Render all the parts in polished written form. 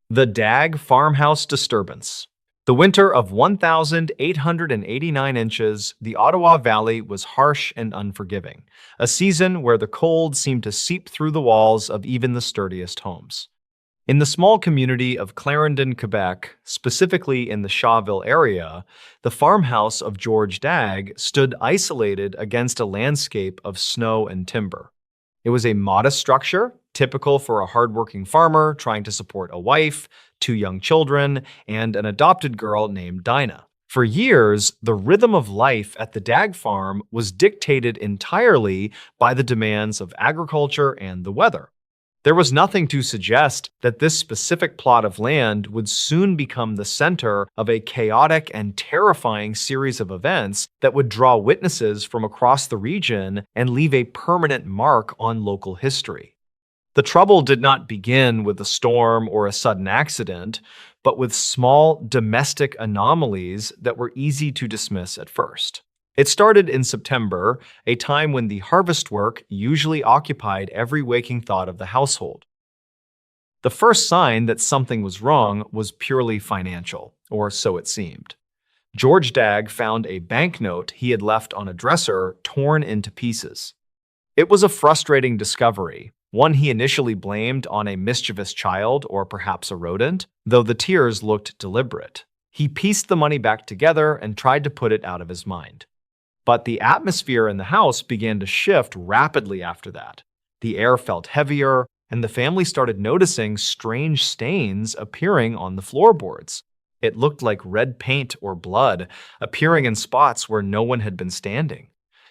The Dag Farmhouse Disturbance. The winter of 1,889 inches, the Ottawa Valley was harsh and unforgiving, a season where the cold seemed to seep through the walls of even the sturdiest homes. In the small community of Clarendon, Quebec, specifically in the Shawville area, the farmhouse of George Dag stood isolated against a landscape of snow and timber. It was a modest structure, typical for a hardworking farmer trying to support a wife, two young children, and an adopted girl named Dinah. For years, the rhythm of life at the Dag farm was dictated entirely by the demands of agriculture and the weather. There was nothing to suggest that this specific plot of land would soon become the center of a chaotic and terrifying series of events that would draw witnesses from across the region and leave a permanent mark on local history. The trouble did not begin with a storm or a sudden accident, but with small domestic anomalies that were easy to dismiss at first. It started in September, a time when the harvest work usually occupied every waking thought of the household. The first sign that something was wrong was purely financial, or so it seemed. George Dag found a banknote he had left on a dresser torn into pieces. It was a frustrating discovery, one he initially blamed on a mischievous child or perhaps a rodent, though the tears looked deliberate. He pieced the money back together and tried to put it out of his mind. But the atmosphere in the house began to shift rapidly after that. The air felt heavier, and the family started noticing strange stains appearing on the floorboards. It looked like red paint or blood, appearing in spots where no one had been standing.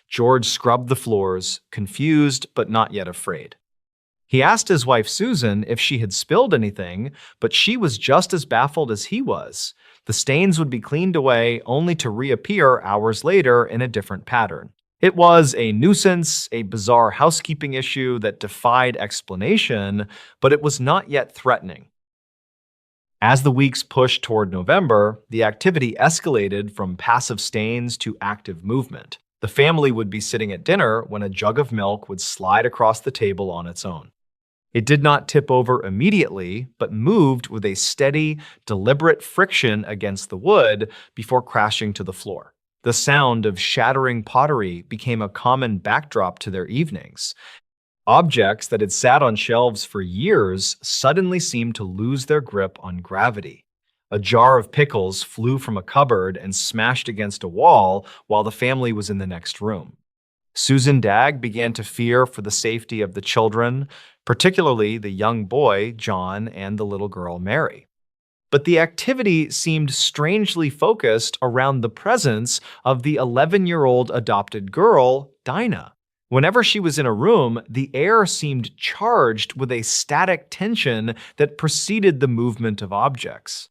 George scrubbed the floors, confused but not yet afraid. He asked his wife Susan if she had spilled anything, but she was just as baffled as he was. The stains would be cleaned away only to reappear hours later in a different pattern. It was a nuisance, a bizarre housekeeping issue that defied explanation, but it was not yet threatening. As the weeks pushed toward November, the activity escalated from passive stains to active movement. The family would be sitting at dinner when a jug of milk would slide across the table on its own. It did not tip over immediately, but moved with a steady, deliberate friction against the wood before crashing to the floor. The sound of shattering pottery became a common backdrop to their evenings. Objects that had sat on shelves for years suddenly seemed to lose their grip on gravity. A jar of pickles flew from a cupboard and smashed against a wall while the family was in the next room. Susan Dag began to fear for the safety of the children, particularly the young boy, John, and the little girl, Mary. But the activity seemed strangely focused around the presence of the 11-year-old adopted girl, Dinah. Whenever she was in a room, the air seemed charged with a static tension that preceded the movement of objects.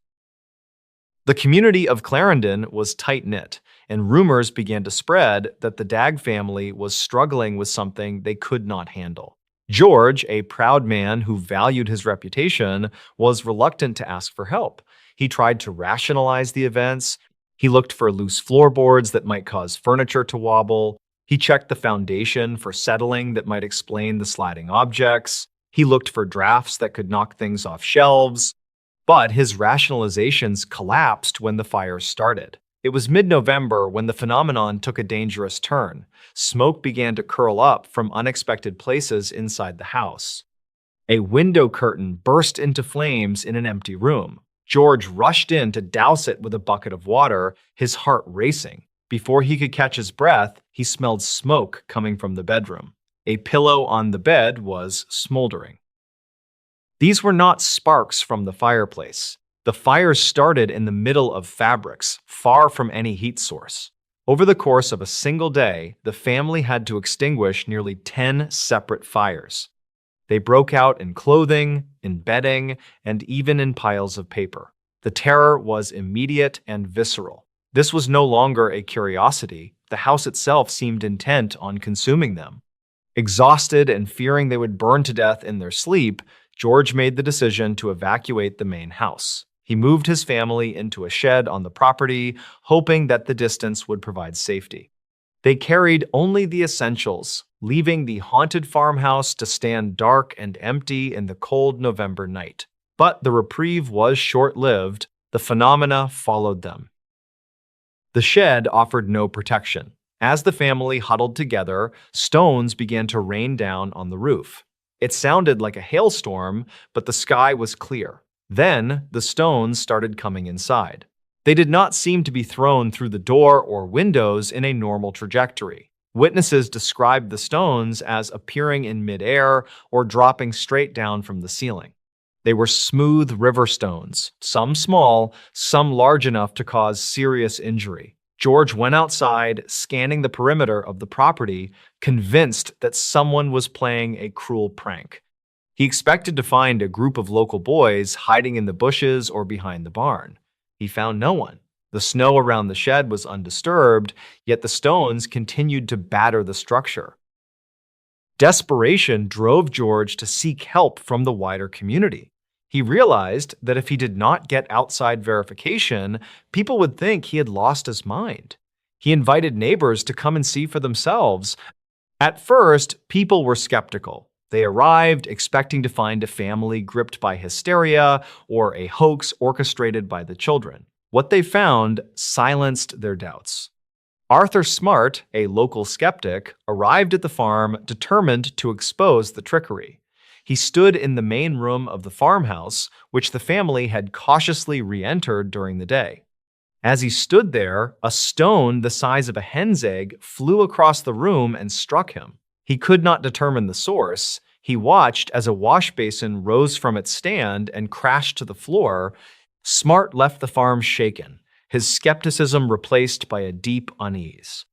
The community of Clarendon was tight-knit, and rumors began to spread that the Dag family was struggling with something they could not handle. George, a proud man who valued his reputation, was reluctant to ask for help. He tried to rationalize the events. He looked for loose floorboards that might cause furniture to wobble. He checked the foundation for settling that might explain the sliding objects. He looked for drafts that could knock things off shelves. But his rationalizations collapsed when the fire started. It was mid-November when the phenomenon took a dangerous turn. Smoke began to curl up from unexpected places inside the house. A window curtain burst into flames in an empty room. George rushed in to douse it with a bucket of water, his heart racing. Before he could catch his breath, he smelled smoke coming from the bedroom. A pillow on the bed was smoldering. These were not sparks from the fireplace. The fire started in the middle of fabrics, far from any heat source. Over the course of a single day, the family had to extinguish nearly 10 separate fires. They broke out in clothing, in bedding, and even in piles of paper. The terror was immediate and visceral. This was no longer a curiosity. The house itself seemed intent on consuming them. Exhausted and fearing they would burn to death in their sleep, George made the decision to evacuate the main house. He moved his family into a shed on the property, hoping that the distance would provide safety. They carried only the essentials, leaving the haunted farmhouse to stand dark and empty in the cold November night. But the reprieve was short-lived. The phenomena followed them. The shed offered no protection. As the family huddled together, stones began to rain down on the roof. It sounded like a hailstorm, but the sky was clear. Then the stones started coming inside. They did not seem to be thrown through the door or windows in a normal trajectory. Witnesses described the stones as appearing in midair or dropping straight down from the ceiling. They were smooth river stones, some small, some large enough to cause serious injury. George went outside, scanning the perimeter of the property, convinced that someone was playing a cruel prank. He expected to find a group of local boys hiding in the bushes or behind the barn. He found no one. The snow around the shed was undisturbed, yet the stones continued to batter the structure. Desperation drove George to seek help from the wider community. He realized that if he did not get outside verification, people would think he had lost his mind. He invited neighbors to come and see for themselves. At first, people were skeptical. They arrived expecting to find a family gripped by hysteria or a hoax orchestrated by the children. What they found silenced their doubts. Arthur Smart, a local skeptic, arrived at the farm determined to expose the trickery. He stood in the main room of the farmhouse, which the family had cautiously re-entered during the day. As he stood there, a stone the size of a hen's egg flew across the room and struck him. He could not determine the source. He watched as a wash basin rose from its stand and crashed to the floor. Smart left the farm shaken, his skepticism replaced by a deep unease.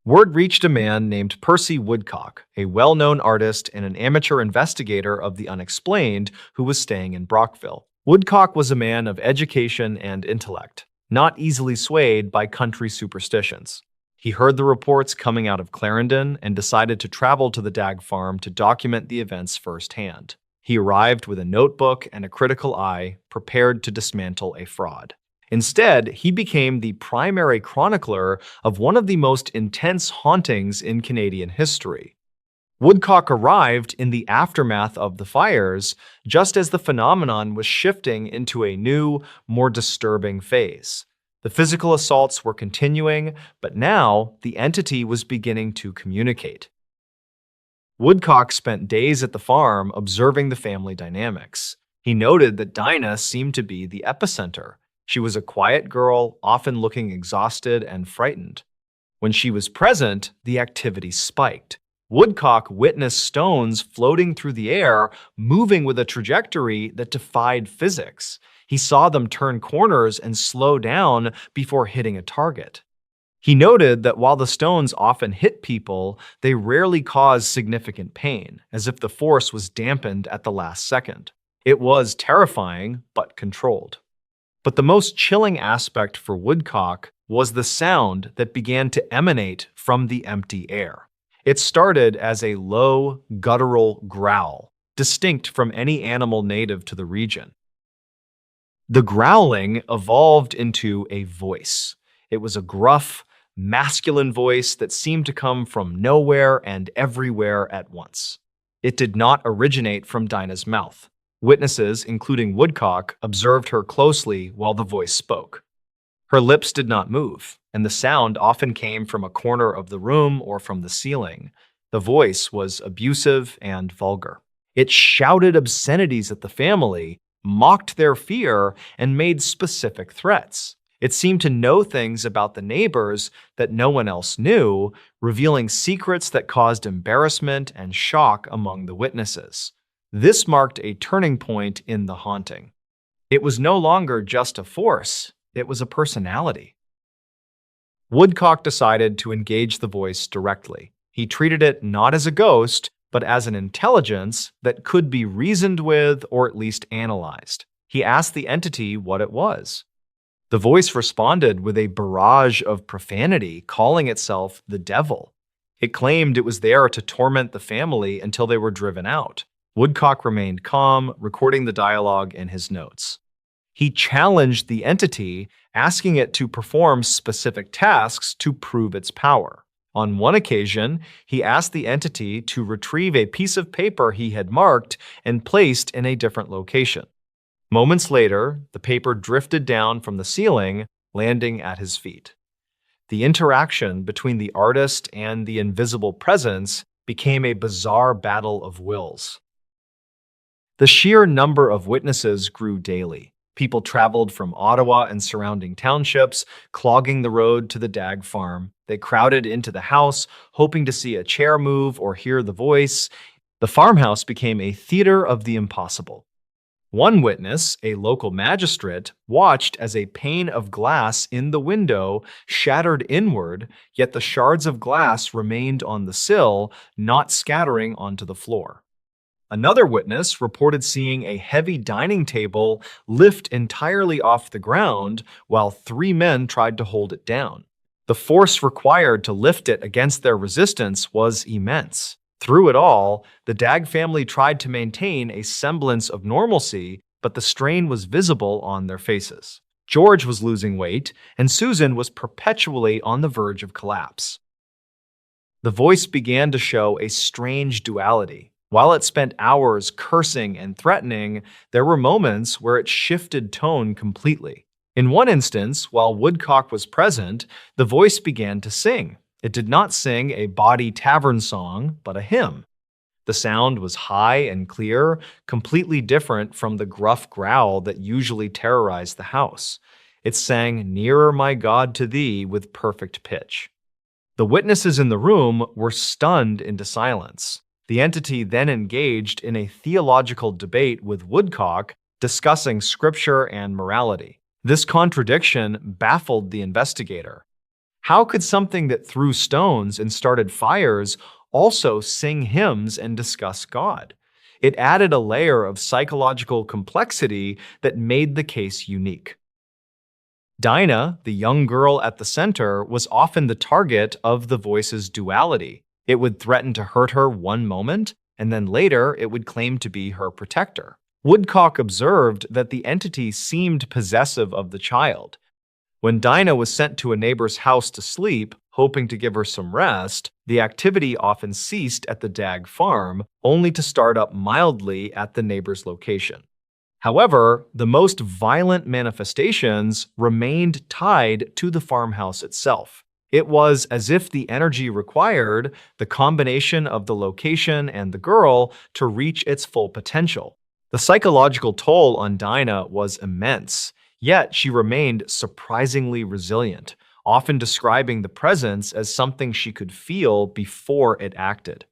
Word reached a man named Percy Woodcock, a well-known artist and an amateur investigator of the unexplained who was staying in Brockville. Woodcock was a man of education and intellect, not easily swayed by country superstitions. He heard the reports coming out of Clarendon and decided to travel to the Dag farm to document the events firsthand. He arrived with a notebook and a critical eye, prepared to dismantle a fraud. Instead, he became the primary chronicler of one of the most intense hauntings in Canadian history. Woodcock arrived in the aftermath of the fires, just as the phenomenon was shifting into a new, more disturbing phase. The physical assaults were continuing, but now the entity was beginning to communicate. Woodcock spent days at the farm observing the family dynamics. He noted that Dinah seemed to be the epicenter. She was a quiet girl, often looking exhausted and frightened. When she was present, the activity spiked. Woodcock witnessed stones floating through the air, moving with a trajectory that defied physics. He saw them turn corners and slow down before hitting a target. He noted that while the stones often hit people, they rarely caused significant pain, as if the force was dampened at the last second. It was terrifying, but controlled. But the most chilling aspect for Woodcock was the sound that began to emanate from the empty air. It started as a low, guttural growl, distinct from any animal native to the region. The growling evolved into a voice. It was a gruff, masculine voice that seemed to come from nowhere and everywhere at once. It did not originate from Dinah's mouth. Witnesses, including Woodcock, observed her closely while the voice spoke. Her lips did not move, and the sound often came from a corner of the room or from the ceiling. The voice was abusive and vulgar. It shouted obscenities at the family, mocked their fear, and made specific threats. It seemed to know things about the neighbors that no one else knew, revealing secrets that caused embarrassment and shock among the witnesses. This marked a turning point in the haunting. It was no longer just a force, it was a personality. Woodcock decided to engage the voice directly. He treated it not as a ghost, but as an intelligence that could be reasoned with or at least analyzed. He asked the entity what it was. The voice responded with a barrage of profanity, calling itself the devil. It claimed it was there to torment the family until they were driven out. Woodcock remained calm, recording the dialogue in his notes. He challenged the entity, asking it to perform specific tasks to prove its power. On one occasion, he asked the entity to retrieve a piece of paper he had marked and placed in a different location. Moments later, the paper drifted down from the ceiling, landing at his feet. The interaction between the artist and the invisible presence became a bizarre battle of wills. The sheer number of witnesses grew daily. People traveled from Ottawa and surrounding townships, clogging the road to the Dag farm. They crowded into the house, hoping to see a chair move or hear the voice. The farmhouse became a theater of the impossible. One witness, a local magistrate, watched as a pane of glass in the window shattered inward, yet the shards of glass remained on the sill, not scattering onto the floor. Another witness reported seeing a heavy dining table lift entirely off the ground while 3 men tried to hold it down. The force required to lift it against their resistance was immense. Through it all, the Dag family tried to maintain a semblance of normalcy, but the strain was visible on their faces. George was losing weight, and Susan was perpetually on the verge of collapse. The voice began to show a strange duality. While it spent hours cursing and threatening, there were moments where it shifted tone completely. In one instance, while Woodcock was present, the voice began to sing. It did not sing a bawdy tavern song, but a hymn. The sound was high and clear, completely different from the gruff growl that usually terrorized the house. It sang "Nearer, my God, to thee" with perfect pitch. The witnesses in the room were stunned into silence. The entity then engaged in a theological debate with Woodcock, discussing scripture and morality. This contradiction baffled the investigator. How could something that threw stones and started fires also sing hymns and discuss God? It added a layer of psychological complexity that made the case unique. Dinah, the young girl at the center, was often the target of the voice's duality. It would threaten to hurt her one moment, and then later it would claim to be her protector. Woodcock observed that the entity seemed possessive of the child. When Dinah was sent to a neighbor's house to sleep, hoping to give her some rest, the activity often ceased at the Dag farm, only to start up mildly at the neighbor's location. However, the most violent manifestations remained tied to the farmhouse itself. It was as if the energy required the combination of the location and the girl to reach its full potential. The psychological toll on Dinah was immense. Yet she remained surprisingly resilient, often describing the presence as something she could feel before it acted.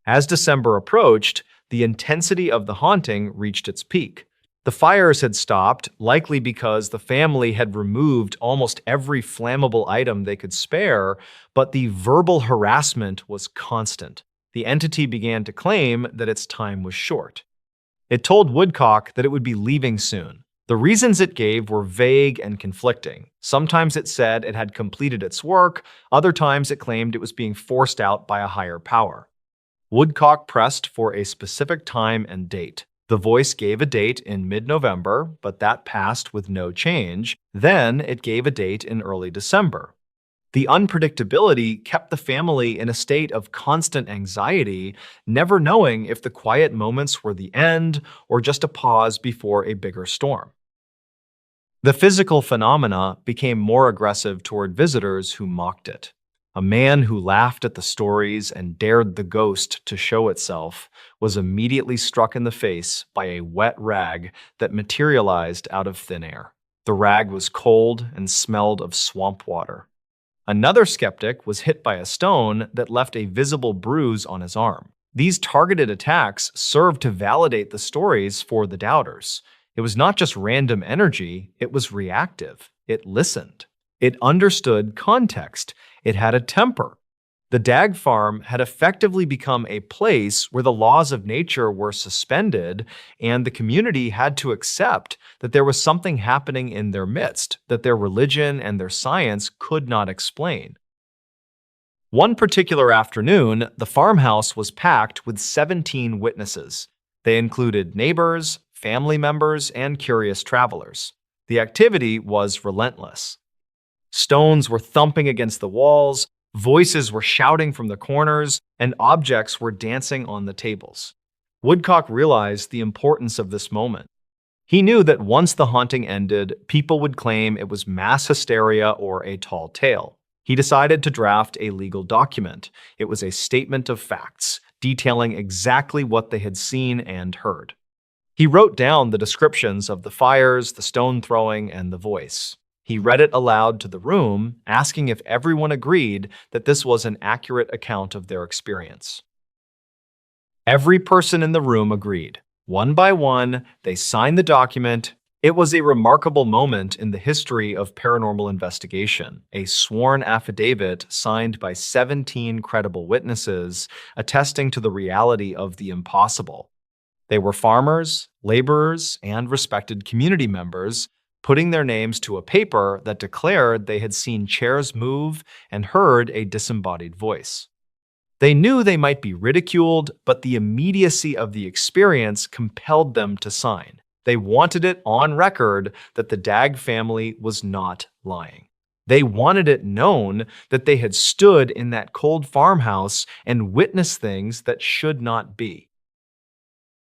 As December approached, the intensity of the haunting reached its peak. The fires had stopped, likely because the family had removed almost every flammable item they could spare, but the verbal harassment was constant. The entity began to claim that its time was short. It told Woodcock that it would be leaving soon. The reasons it gave were vague and conflicting. Sometimes it said it had completed its work, other times it claimed it was being forced out by a higher power. Woodcock pressed for a specific time and date. The voice gave a date in mid-November, but that passed with no change. Then it gave a date in early December. The unpredictability kept the family in a state of constant anxiety, never knowing if the quiet moments were the end or just a pause before a bigger storm. The physical phenomena became more aggressive toward visitors who mocked it. A man who laughed at the stories and dared the ghost to show itself was immediately struck in the face by a wet rag that materialized out of thin air. The rag was cold and smelled of swamp water. Another skeptic was hit by a stone that left a visible bruise on his arm. These targeted attacks served to validate the stories for the doubters. It was not just random energy, it was reactive. It listened. It understood context. It had a temper. The Dag farm had effectively become a place where the laws of nature were suspended, and the community had to accept that there was something happening in their midst that their religion and their science could not explain. One particular afternoon, the farmhouse was packed with 17 witnesses. They included neighbors, family members, and curious travelers. The activity was relentless. Stones were thumping against the walls, Voices were shouting from the corners, and objects were dancing on the tables. Woodcock realized the importance of this moment. He knew that once the haunting ended, people would claim it was mass hysteria or a tall tale. He decided to draft a legal document. It was a statement of facts, detailing exactly what they had seen and heard. He wrote down the descriptions of the fires, the stone throwing, and the voice. He read it aloud to the room, asking if everyone agreed that this was an accurate account of their experience. Every person in the room agreed. One by one, they signed the document. It was a remarkable moment in the history of paranormal investigation, a sworn affidavit signed by 17 credible witnesses attesting to the reality of the impossible. They were farmers, laborers, and respected community members, putting their names to a paper that declared they had seen chairs move and heard a disembodied voice. They knew they might be ridiculed, but the immediacy of the experience compelled them to sign. They wanted it on record that the Dagg family was not lying. They wanted it known that they had stood in that cold farmhouse and witnessed things that should not be.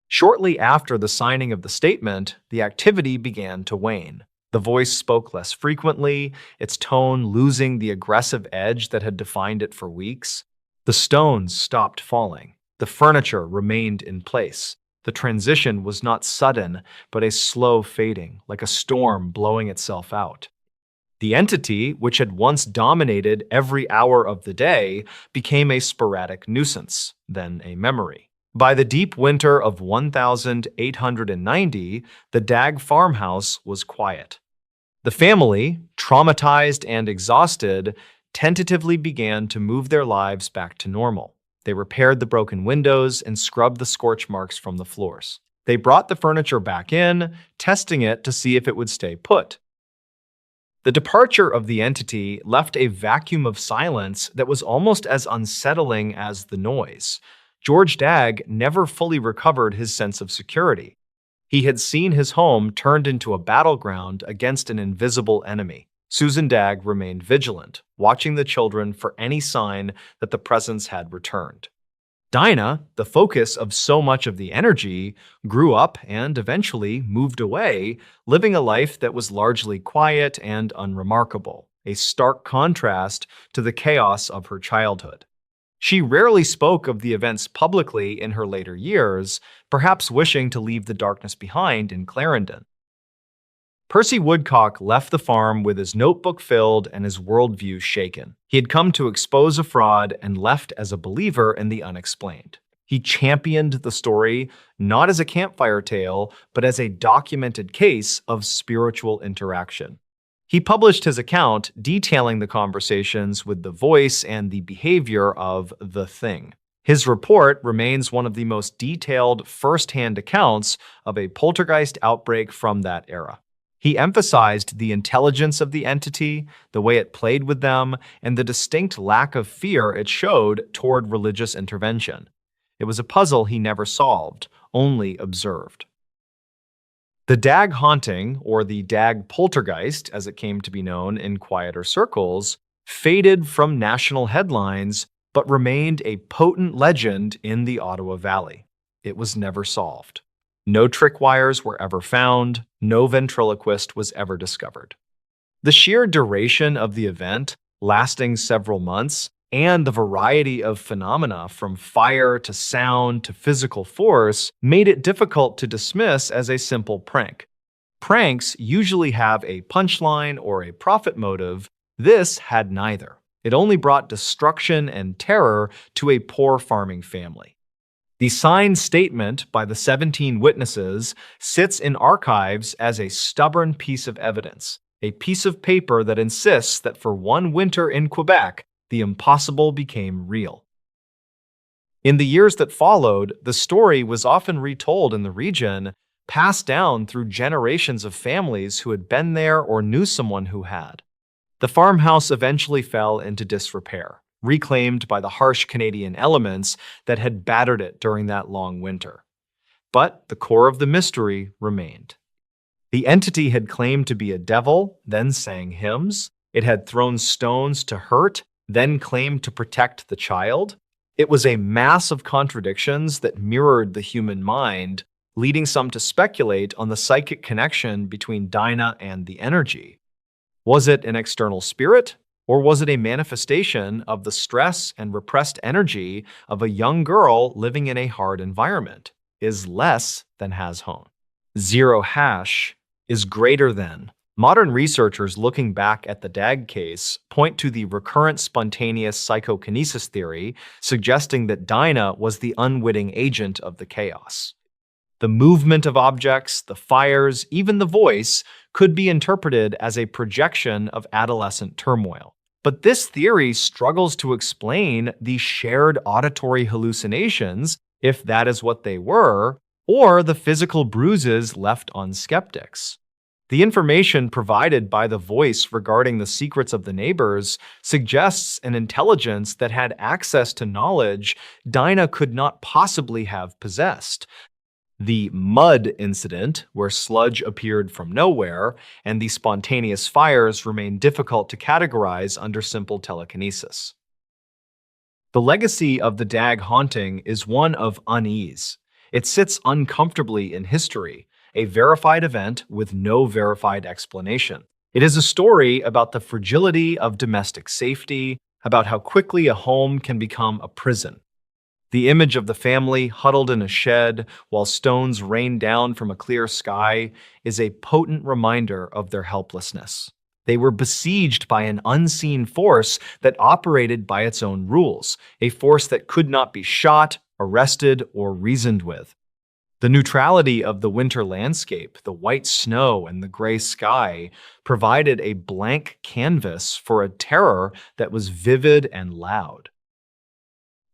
Shortly after the signing of the statement, the activity began to wane. The voice spoke less frequently, its tone losing the aggressive edge that had defined it for weeks. The stones stopped falling. The furniture remained in place. The transition was not sudden, but a slow fading, like a storm blowing itself out. The entity, which had once dominated every hour of the day, became a sporadic nuisance, then a memory. By the deep winter of 1890, the Dagg farmhouse was quiet. The family, traumatized and exhausted, tentatively began to move their lives back to normal. They repaired the broken windows and scrubbed the scorch marks from the floors. They brought the furniture back in, testing it to see if it would stay put. The departure of the entity left a vacuum of silence that was almost as unsettling as the noise. George Dagg never fully recovered his sense of security. He had seen his home turned into a battleground against an invisible enemy. Susan Dagg remained vigilant, watching the children for any sign that the presence had returned. Dinah, the focus of so much of the energy, grew up and eventually moved away, living a life that was largely quiet and unremarkable, a stark contrast to the chaos of her childhood. She rarely spoke of the events publicly in her later years, perhaps wishing to leave the darkness behind in Clarendon. Percy Woodcock left the farm with his notebook filled and his worldview shaken. He had come to expose a fraud and left as a believer in the unexplained. He championed the story not as a campfire tale, but as a documented case of spiritual interaction. He published his account detailing the conversations with the voice and the behavior of the thing. His report remains one of the most detailed first-hand accounts of a poltergeist outbreak from that era. He emphasized the intelligence of the entity, the way it played with them, and the distinct lack of fear it showed toward religious intervention. It was a puzzle he never solved, only observed. The Dagg haunting, or the Dagg poltergeist, as it came to be known in quieter circles, faded from national headlines but remained a potent legend in the Ottawa Valley. It was never solved. No trickwires were ever found, no ventriloquist was ever discovered. The sheer duration of the event, lasting several months, and the variety of phenomena from fire to sound to physical force made it difficult to dismiss as a simple prank. Pranks usually have a punchline or a profit motive. This had neither. It only brought destruction and terror to a poor farming family. The signed statement by the 17 witnesses sits in archives as a stubborn piece of evidence, a piece of paper that insists that for one winter in Quebec, the impossible became real. In the years that followed, the story was often retold in the region, passed down through generations of families who had been there or knew someone who had. The farmhouse eventually fell into disrepair, reclaimed by the harsh Canadian elements that had battered it during that long winter. But the core of the mystery remained. The entity had claimed to be a devil, then sang hymns. It had thrown stones to hurt, then claimed to protect the child. It was a mass of contradictions that mirrored the human mind, leading some to speculate on the psychic connection between Dinah and the energy. Was it an external spirit, or was it a manifestation of the stress and repressed energy of a young girl living in a hard environment? Is less than has hone. Zero hash is greater than. Modern researchers looking back at the DAG case point to the recurrent spontaneous psychokinesis theory, suggesting that Dinah was the unwitting agent of the chaos. The movement of objects, the fires, even the voice could be interpreted as a projection of adolescent turmoil. But this theory struggles to explain the shared auditory hallucinations, if that is what they were, or the physical bruises left on skeptics. The information provided by the voice regarding the secrets of the neighbors suggests an intelligence that had access to knowledge Dinah could not possibly have possessed. The mud incident, where sludge appeared from nowhere, and the spontaneous fires remain difficult to categorize under simple telekinesis. The legacy of the DAG haunting is one of unease. It sits uncomfortably in history, a verified event with no verified explanation. It is a story about the fragility of domestic safety, about how quickly a home can become a prison. The image of the family huddled in a shed while stones rain down from a clear sky is a potent reminder of their helplessness. They were besieged by an unseen force that operated by its own rules, a force that could not be shot, arrested, or reasoned with. The neutrality of the winter landscape, the white snow and the gray sky, provided a blank canvas for a terror that was vivid and loud.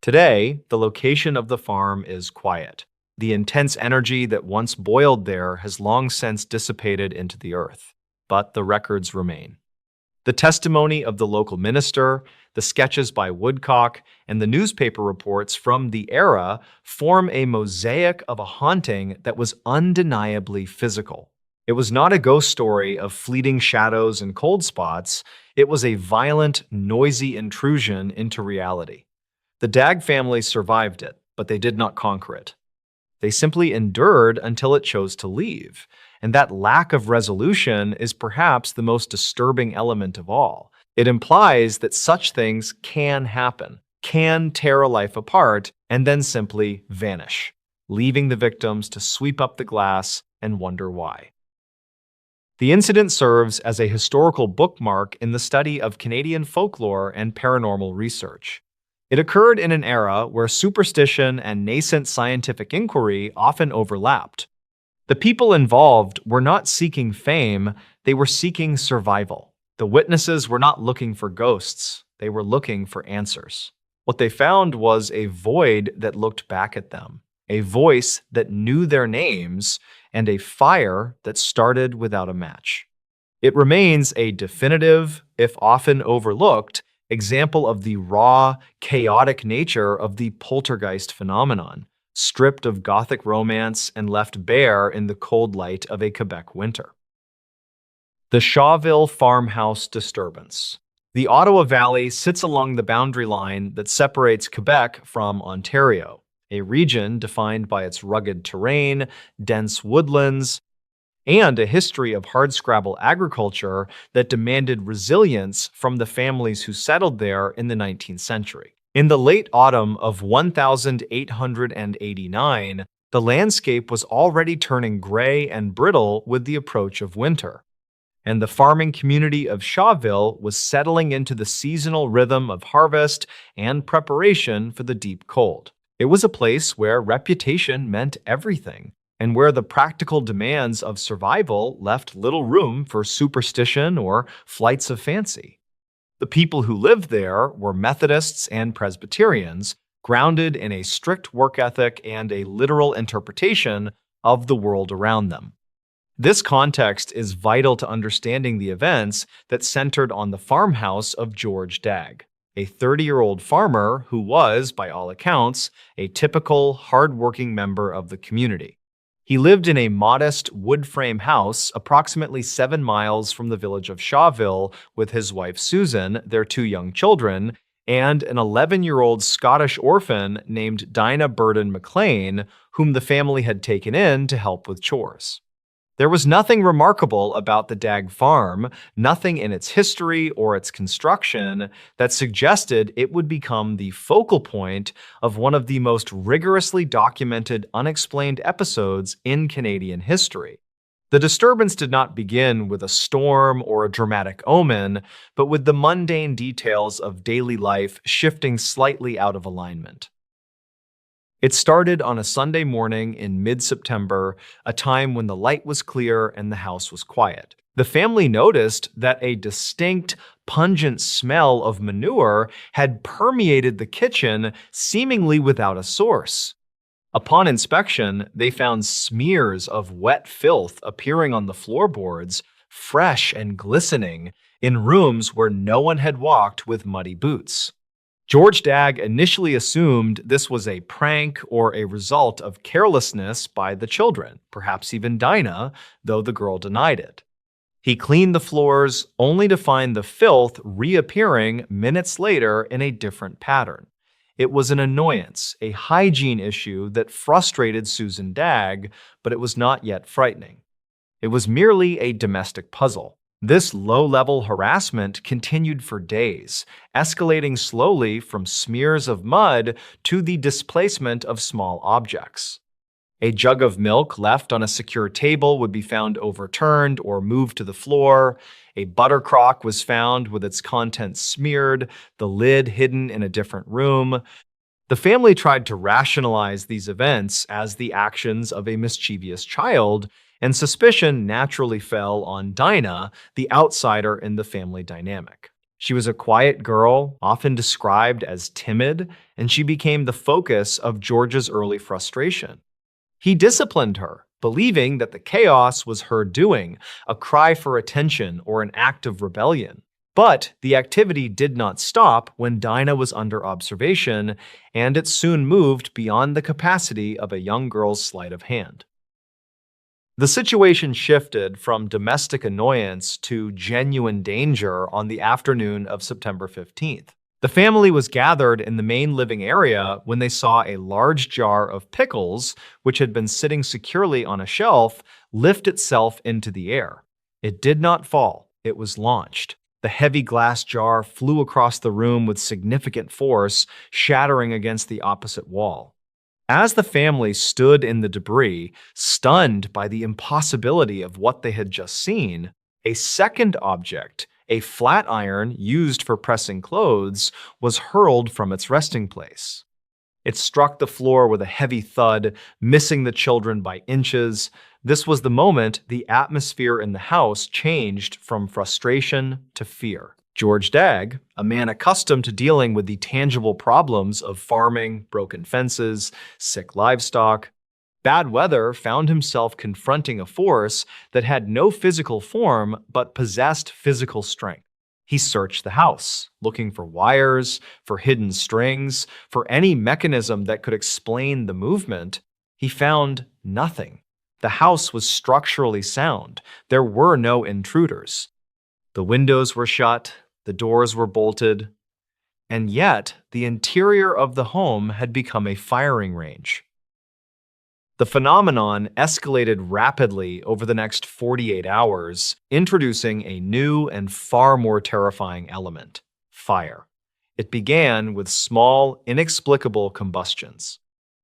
Today, the location of the farm is quiet. The intense energy that once boiled there has long since dissipated into the earth, but the records remain. The testimony of the local minister, the sketches by Woodcock, and the newspaper reports from the era form a mosaic of a haunting that was undeniably physical. It was not a ghost story of fleeting shadows and cold spots. It was a violent, noisy intrusion into reality. The DAG family survived it, but they did not conquer it. They simply endured until it chose to leave. And that lack of resolution is perhaps the most disturbing element of all. It implies that such things can happen, can tear a life apart, and then simply vanish, leaving the victims to sweep up the glass and wonder why. The incident serves as a historical bookmark in the study of Canadian folklore and paranormal research. It occurred in an era where superstition and nascent scientific inquiry often overlapped. The people involved were not seeking fame, they were seeking survival. The witnesses were not looking for ghosts, they were looking for answers. What they found was a void that looked back at them, a voice that knew their names, and a fire that started without a match. It remains a definitive, if often overlooked, example of the raw, chaotic nature of the poltergeist phenomenon, stripped of Gothic romance and left bare in the cold light of a Quebec winter. The Shawville Farmhouse Disturbance. The Ottawa Valley sits along the boundary line that separates Quebec from Ontario, a region defined by its rugged terrain, dense woodlands, and a history of hardscrabble agriculture that demanded resilience from the families who settled there in the 19th century. In the late autumn of 1889, the landscape was already turning gray and brittle with the approach of winter, and the farming community of Shawville was settling into the seasonal rhythm of harvest and preparation for the deep cold. It was a place where reputation meant everything, and where the practical demands of survival left little room for superstition or flights of fancy. The people who lived there were Methodists and Presbyterians, grounded in a strict work ethic and a literal interpretation of the world around them. This context is vital to understanding the events that centered on the farmhouse of George Dagg, a 30-year-old farmer who was, by all accounts, a typical, hard-working member of the community. He lived in a modest wood frame house approximately 7 miles from the village of Shawville with his wife Susan, their two young children, and an 11-year-old Scottish orphan named Dinah Burden McLean, whom the family had taken in to help with chores. There was nothing remarkable about the Dagg farm, nothing in its history or its construction that suggested it would become the focal point of one of the most rigorously documented unexplained episodes in Canadian history. The disturbance did not begin with a storm or a dramatic omen, but with the mundane details of daily life shifting slightly out of alignment. It started on a Sunday morning in mid-September, a time when the light was clear and the house was quiet. The family noticed that a distinct, pungent smell of manure had permeated the kitchen, seemingly without a source. Upon inspection, they found smears of wet filth appearing on the floorboards, fresh and glistening, in rooms where no one had walked with muddy boots. George Dagg initially assumed this was a prank or a result of carelessness by the children, perhaps even Dinah, though the girl denied it. He cleaned the floors only to find the filth reappearing minutes later in a different pattern. It was an annoyance, a hygiene issue that frustrated Susan Dagg, but it was not yet frightening. It was merely a domestic puzzle. This low-level harassment continued for days, escalating slowly from smears of mud to the displacement of small objects. A jug of milk left on a secure table would be found overturned or moved to the floor. A butter crock was found with its contents smeared, the lid hidden in a different room. The family tried to rationalize these events as the actions of a mischievous child, and suspicion naturally fell on Dinah, the outsider in the family dynamic. She was a quiet girl, often described as timid, and she became the focus of George's early frustration. He disciplined her, believing that the chaos was her doing, a cry for attention or an act of rebellion. But the activity did not stop when Dinah was under observation, and it soon moved beyond the capacity of a young girl's sleight of hand. The situation shifted from domestic annoyance to genuine danger on the afternoon of September 15th. The family was gathered in the main living area when they saw a large jar of pickles, which had been sitting securely on a shelf, lift itself into the air. It did not fall, it was launched. The heavy glass jar flew across the room with significant force, shattering against the opposite wall. As the family stood in the debris, stunned by the impossibility of what they had just seen, a second object, a flat iron used for pressing clothes, was hurled from its resting place. It struck the floor with a heavy thud, missing the children by inches. This was the moment the atmosphere in the house changed from frustration to fear. George Dagg, a man accustomed to dealing with the tangible problems of farming, broken fences, sick livestock, bad weather, found himself confronting a force that had no physical form but possessed physical strength. He searched the house, looking for wires, for hidden strings, for any mechanism that could explain the movement. He found nothing. The house was structurally sound. There were no intruders. The windows were shut, the doors were bolted, and yet the interior of the home had become a firing range. The phenomenon escalated rapidly over the next 48 hours, introducing a new and far more terrifying element: fire. It began with small, inexplicable combustions.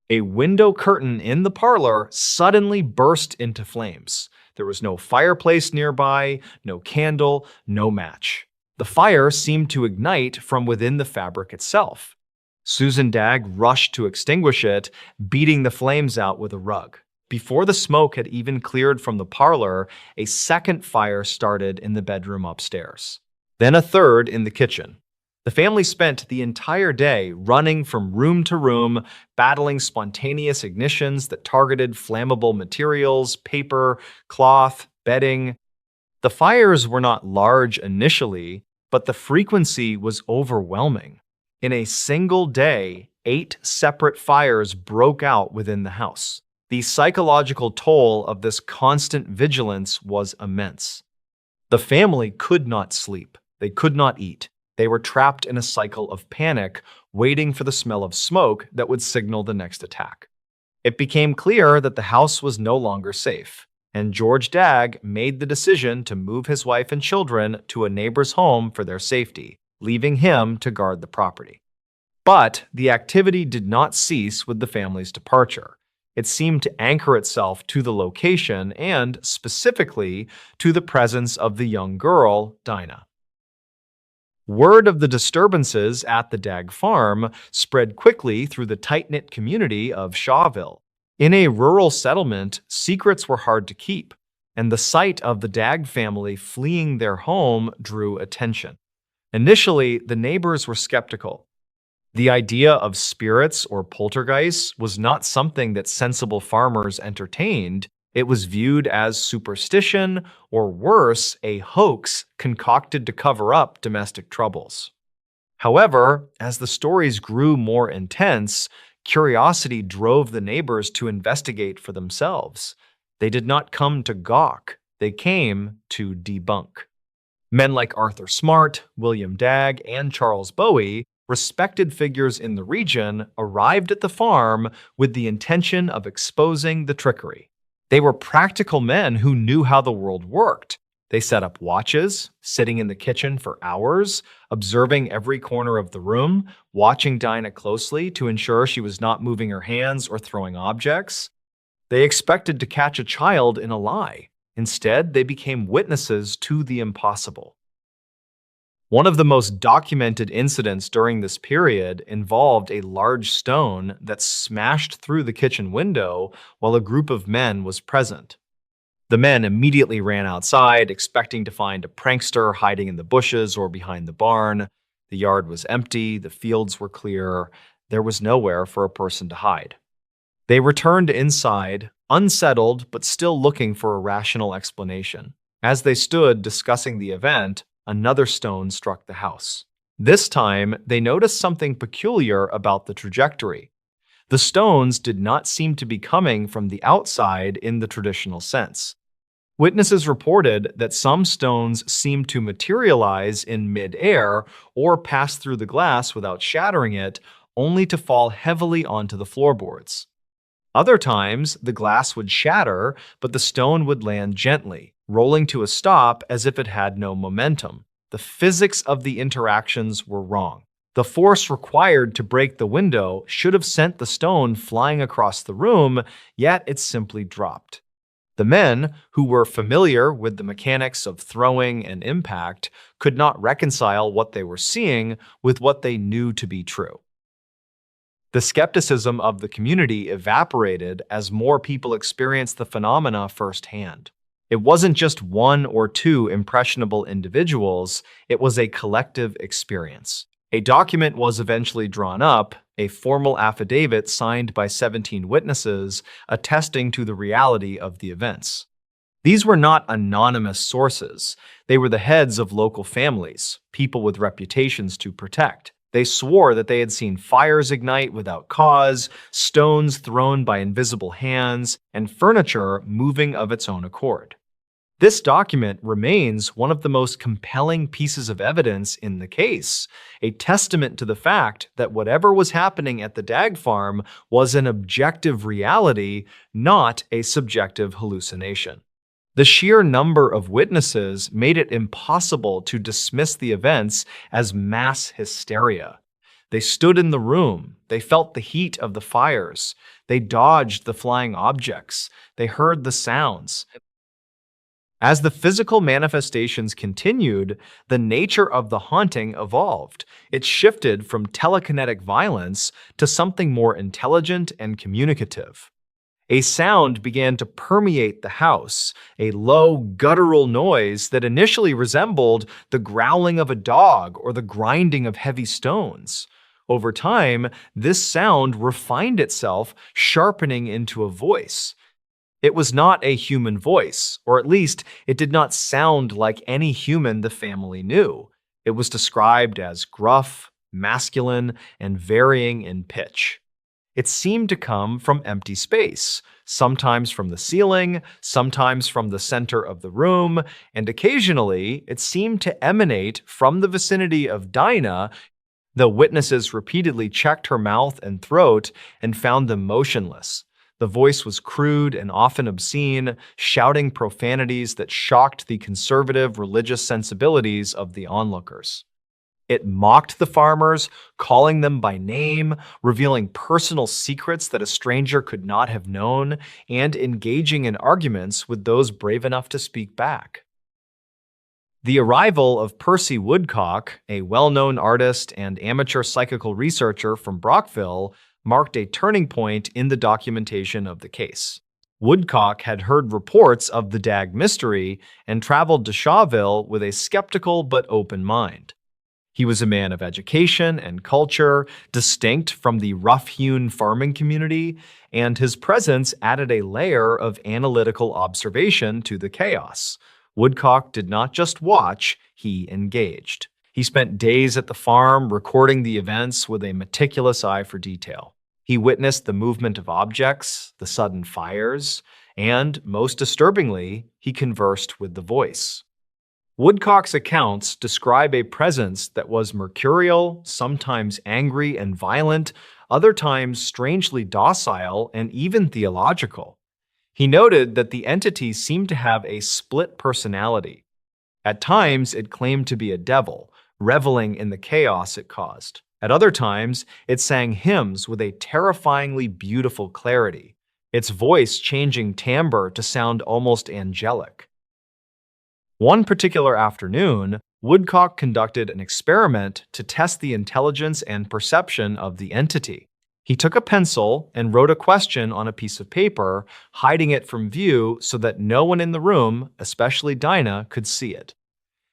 A window curtain in the parlor suddenly burst into flames. There was no fireplace nearby, no candle, no match. The fire seemed to ignite from within the fabric itself. Susan Dagg rushed to extinguish it, beating the flames out with a rug. Before the smoke had even cleared from the parlor, a second fire started in the bedroom upstairs. Then a third in the kitchen. The family spent the entire day running from room to room, battling spontaneous ignitions that targeted flammable materials, paper, cloth, bedding. The fires were not large initially, but the frequency was overwhelming. In a single day, 8 separate fires broke out within the house. The psychological toll of this constant vigilance was immense. The family could not sleep. They could not eat. They were trapped in a cycle of panic, waiting for the smell of smoke that would signal the next attack. It became clear that the house was no longer safe, and George Dagg made the decision to move his wife and children to a neighbor's home for their safety, leaving him to guard the property. But the activity did not cease with the family's departure. It seemed to anchor itself to the location and, specifically, to the presence of the young girl, Dinah. Word of the disturbances at the Dagg farm spread quickly through the tight-knit community of Shawville. In a rural settlement, secrets were hard to keep, and the sight of the Dagg family fleeing their home drew attention. Initially, the neighbors were skeptical. The idea of spirits or poltergeists was not something that sensible farmers entertained. It was viewed as superstition, or worse, a hoax concocted to cover up domestic troubles. However, as the stories grew more intense, curiosity drove the neighbors to investigate for themselves. They did not come to gawk, they came to debunk. Men like Arthur Smart, William Dagg, and Charles Bowie, respected figures in the region, arrived at the farm with the intention of exposing the trickery. They were practical men who knew how the world worked. They set up watches, sitting in the kitchen for hours, observing every corner of the room, watching Dinah closely to ensure she was not moving her hands or throwing objects. They expected to catch a child in a lie. Instead, they became witnesses to the impossible. One of the most documented incidents during this period involved a large stone that smashed through the kitchen window while a group of men was present. The men immediately ran outside, expecting to find a prankster hiding in the bushes or behind the barn. The yard was empty, the fields were clear, there was nowhere for a person to hide. They returned inside, unsettled but still looking for a rational explanation. As they stood discussing the event, another stone struck the house. This time, they noticed something peculiar about the trajectory. The stones did not seem to be coming from the outside in the traditional sense. Witnesses reported that some stones seemed to materialize in mid-air or pass through the glass without shattering it, only to fall heavily onto the floorboards. Other times, the glass would shatter, but the stone would land gently, rolling to a stop as if it had no momentum. The physics of the interactions were wrong. The force required to break the window should have sent the stone flying across the room, yet it simply dropped. The men, who were familiar with the mechanics of throwing and impact, could not reconcile what they were seeing with what they knew to be true. The skepticism of the community evaporated as more people experienced the phenomena firsthand. It wasn't just one or two impressionable individuals, it was a collective experience. A document was eventually drawn up, a formal affidavit signed by 17 witnesses attesting to the reality of the events. These were not anonymous sources. They were the heads of local families, people with reputations to protect. They swore that they had seen fires ignite without cause, stones thrown by invisible hands, and furniture moving of its own accord. This document remains one of the most compelling pieces of evidence in the case, a testament to the fact that whatever was happening at the Dagg farm was an objective reality, not a subjective hallucination. The sheer number of witnesses made it impossible to dismiss the events as mass hysteria. They stood in the room, they felt the heat of the fires, they dodged the flying objects, they heard the sounds. As the physical manifestations continued, the nature of the haunting evolved. It shifted from telekinetic violence to something more intelligent and communicative. A sound began to permeate the house, a low, guttural noise that initially resembled the growling of a dog or the grinding of heavy stones. Over time, this sound refined itself, sharpening into a voice. It was not a human voice, or at least it did not sound like any human the family knew. It was described as gruff, masculine, and varying in pitch. It seemed to come from empty space, sometimes from the ceiling, sometimes from the center of the room, and occasionally it seemed to emanate from the vicinity of Dinah, though witnesses repeatedly checked her mouth and throat and found them motionless. The voice was crude and often obscene, shouting profanities that shocked the conservative religious sensibilities of the onlookers. It mocked the farmers, calling them by name, revealing personal secrets that a stranger could not have known, and engaging in arguments with those brave enough to speak back. The arrival of Percy Woodcock, a well-known artist and amateur psychical researcher from Brockville, marked a turning point in the documentation of the case. Woodcock had heard reports of the Dag mystery and traveled to Shawville with a skeptical but open mind. He was a man of education and culture, distinct from the rough-hewn farming community, and his presence added a layer of analytical observation to the chaos. Woodcock did not just watch, he engaged. He spent days at the farm, recording the events with a meticulous eye for detail. He witnessed the movement of objects, the sudden fires, and, most disturbingly, he conversed with the voice. Woodcock's accounts describe a presence that was mercurial, sometimes angry and violent, other times strangely docile and even theological. He noted that the entity seemed to have a split personality. At times, it claimed to be a devil, reveling in the chaos it caused. At other times, it sang hymns with a terrifyingly beautiful clarity, its voice changing timbre to sound almost angelic. One particular afternoon, Woodcock conducted an experiment to test the intelligence and perception of the entity. He took a pencil and wrote a question on a piece of paper, hiding it from view so that no one in the room, especially Dinah, could see it.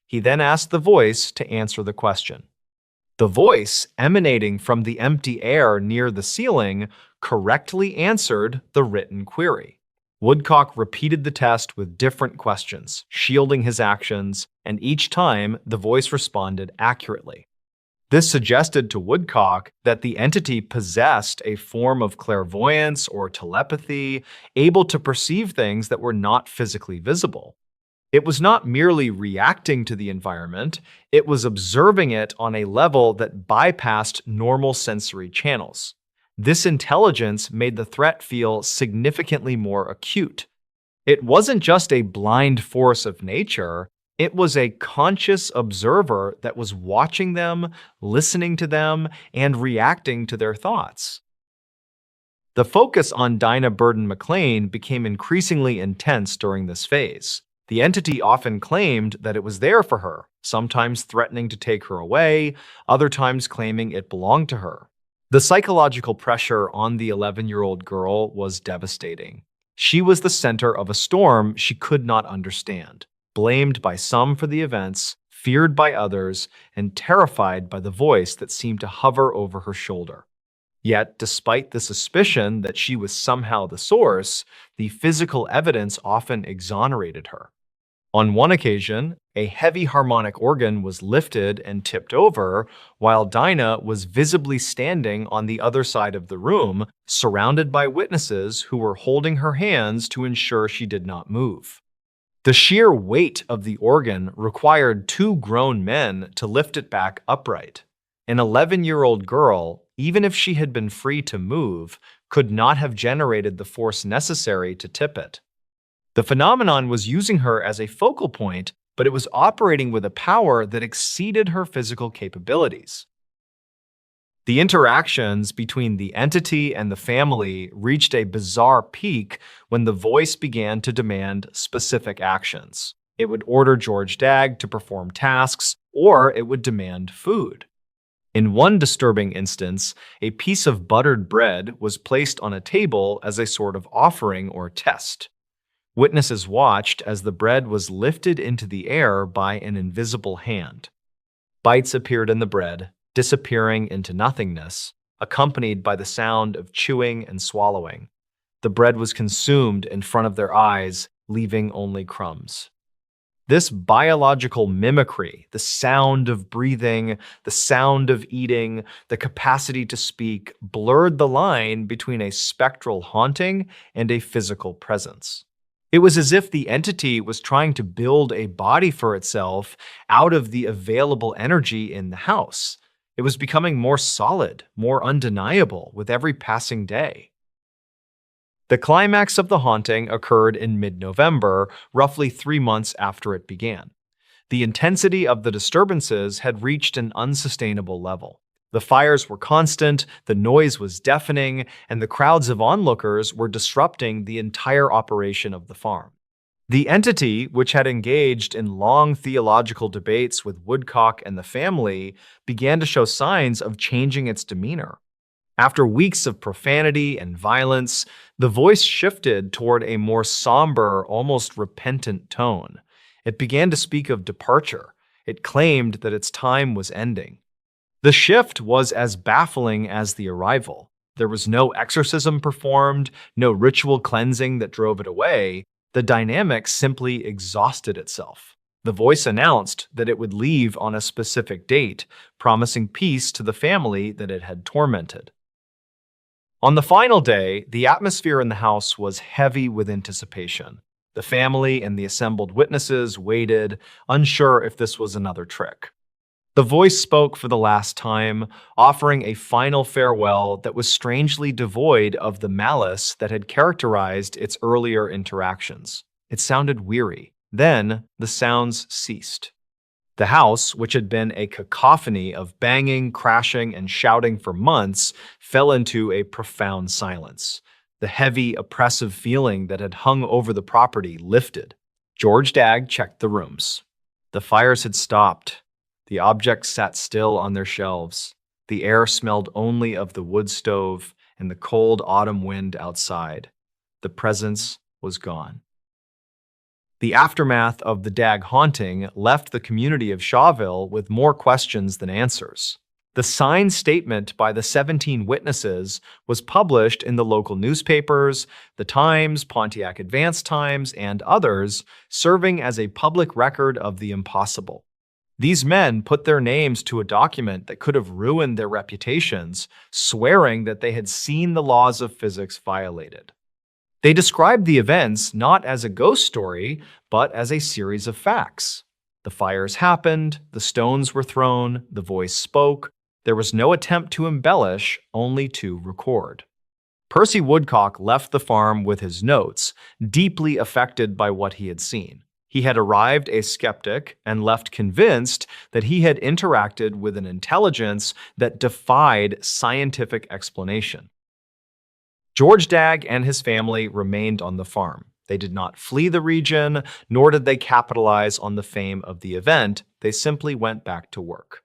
He then asked the voice to answer the question. The voice, emanating from the empty air near the ceiling, correctly answered the written query. Woodcock repeated the test with different questions, shielding his actions, and each time the voice responded accurately. This suggested to Woodcock that the entity possessed a form of clairvoyance or telepathy, able to perceive things that were not physically visible. It was not merely reacting to the environment, it was observing it on a level that bypassed normal sensory channels. This intelligence made the threat feel significantly more acute. It wasn't just a blind force of nature, it was a conscious observer that was watching them, listening to them, and reacting to their thoughts. The focus on Dinah Burden McLean became increasingly intense during this phase. The entity often claimed that it was there for her, sometimes threatening to take her away, other times claiming it belonged to her. The psychological pressure on the 11-year-old girl was devastating. She was the center of a storm she could not understand, blamed by some for the events, feared by others, and terrified by the voice that seemed to hover over her shoulder. Yet, despite the suspicion that she was somehow the source, the physical evidence often exonerated her. On one occasion, a heavy harmonic organ was lifted and tipped over, while Dinah was visibly standing on the other side of the room, surrounded by witnesses who were holding her hands to ensure she did not move. The sheer weight of the organ required two grown men to lift it back upright. An 11-year-old girl, even if she had been free to move, could not have generated the force necessary to tip it. The phenomenon was using her as a focal point, but it was operating with a power that exceeded her physical capabilities. The interactions between the entity and the family reached a bizarre peak when the voice began to demand specific actions. It would order George Dag to perform tasks, or it would demand food. In one disturbing instance, a piece of buttered bread was placed on a table as a sort of offering or test. Witnesses watched as the bread was lifted into the air by an invisible hand. Bites appeared in the bread, disappearing into nothingness, accompanied by the sound of chewing and swallowing. The bread was consumed in front of their eyes, leaving only crumbs. This biological mimicry, the sound of breathing, the sound of eating, the capacity to speak, blurred the line between a spectral haunting and a physical presence. It was as if the entity was trying to build a body for itself out of the available energy in the house. It was becoming more solid, more undeniable with every passing day. The climax of the haunting occurred in mid-November, roughly 3 months after it began. The intensity of the disturbances had reached an unsustainable level. The fires were constant, the noise was deafening, and the crowds of onlookers were disrupting the entire operation of the farm. The entity, which had engaged in long theological debates with Woodcock and the family, began to show signs of changing its demeanor. After weeks of profanity and violence, the voice shifted toward a more somber, almost repentant tone. It began to speak of departure. It claimed that its time was ending. The shift was as baffling as the arrival. There was no exorcism performed, no ritual cleansing that drove it away. The dynamic simply exhausted itself. The voice announced that it would leave on a specific date, promising peace to the family that it had tormented. On the final day, the atmosphere in the house was heavy with anticipation. The family and the assembled witnesses waited, unsure if this was another trick. The voice spoke for the last time, offering a final farewell that was strangely devoid of the malice that had characterized its earlier interactions. It sounded weary. Then the sounds ceased. The house, which had been a cacophony of banging, crashing, and shouting for months, fell into a profound silence. The heavy, oppressive feeling that had hung over the property lifted. George Dagg checked the rooms. The fires had stopped. The objects sat still on their shelves. The air smelled only of the wood stove and the cold autumn wind outside. The presence was gone. The aftermath of the Dagg haunting left the community of Shawville with more questions than answers. The signed statement by the 17 witnesses was published in the local newspapers, the Times, Pontiac Advance-Times, and others, serving as a public record of the impossible. These men put their names to a document that could have ruined their reputations, swearing that they had seen the laws of physics violated. They described the events not as a ghost story, but as a series of facts. The fires happened, the stones were thrown, the voice spoke. There was no attempt to embellish, only to record. Percy Woodcock left the farm with his notes, deeply affected by what he had seen. He had arrived a skeptic and left convinced that he had interacted with an intelligence that defied scientific explanation. George Dagg and his family remained on the farm. They did not flee the region, nor did they capitalize on the fame of the event. They simply went back to work.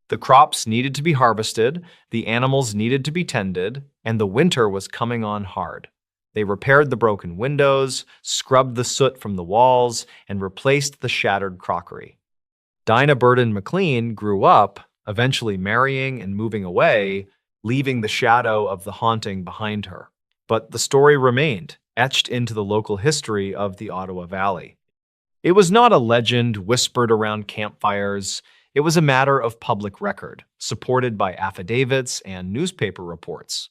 The crops needed to be harvested, the animals needed to be tended, and the winter was coming on hard. They repaired the broken windows, scrubbed the soot from the walls, and replaced the shattered crockery. Dinah Burden McLean grew up, eventually marrying and moving away, leaving the shadow of the haunting behind her. But the story remained, etched into the local history of the Ottawa Valley. It was not a legend whispered around campfires. It was a matter of public record, supported by affidavits and newspaper reports.